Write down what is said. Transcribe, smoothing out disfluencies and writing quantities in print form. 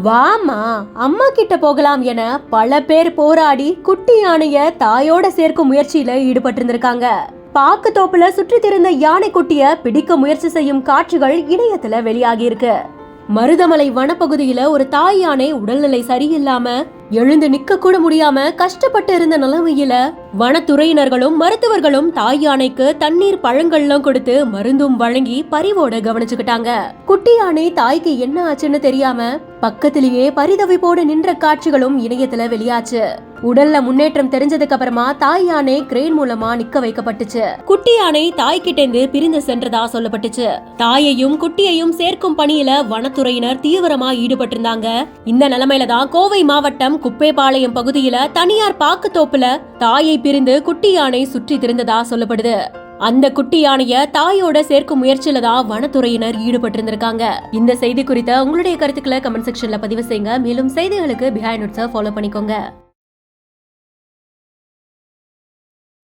வாமா அம்மா கிட்ட போகலாம் என பல பேர் போராடி குட்டி யானைய தாயோட சேர்க்கும் முயற்சியில ஈடுபட்டு இருந்திருக்காங்க. பாக்கு தோப்புல சுற்றி திரிந்த யானை குட்டிய பிடிக்க முயற்சி செய்யும் காட்சிகள் இணையத்துல வெளியாகி இருக்கு. மருதமலை வனப்பகுதியில ஒரு தாய் யானை உடல்நிலை சரியில்லாம எழுந்து நிக்க கூட முடியாம கஷ்டப்பட்டு இருந்த நிலைமையில வனத்துறையினர்களும் மருத்துவர்களும் தாய் யானைக்கு தண்ணீர் பழங்கள்லாம் கொடுத்து மருந்தும் வழங்கி பரிவோட கவனிச்சுக்கிட்டாங்க. குட்டி யானை தாய்க்கு என்ன ஆச்சுன்னு தெரியாம பக்கத்திலேயே பரிதவிப்போடு நின்ற காட்சிகளும் இணையத்துல வெளியாச்சு. உடல்ல முன்னேற்றம் தெரிஞ்சதுக்கு அப்புறமா தாய் யானை கிரேன் மூலமா நிக்க வைக்கப்பட்டுச்சு. குட்டி யானை தாய்கிட்டேந்து பிரிந்து சென்றதா சொல்லப்பட்டுச்சு. தாயையும் குட்டியையும் சேர்க்கும் பணியில வனத்துறையினர் தீவிரமா ஈடுபட்டிருந்தாங்க. இந்த நிலைமையில தான் கோவை மாவட்டம் குப்பேபாளையம் பகுதியில தனியார் பாக்கு தோப்புல தாயை பிரிந்து குட்டி யானை சுற்றி திரிந்ததா சொல்லப்படுது. அந்த குட்டி யானைய தாயோட சேர்க்கும் முயற்சியில தான் வனத்துறையினர் ஈடுபட்டு இருந்திருக்காங்க. இந்த செய்தி குறித்த உங்களுடைய கருத்துக்களை கமெண்ட் செக்ஷன்ல பதிவு செய்யுங்க. மேலும் செய்திகளுக்கு பிஹைண்ட் நோட்ஸை ஃபாலோ பண்ணிக்கோங்க.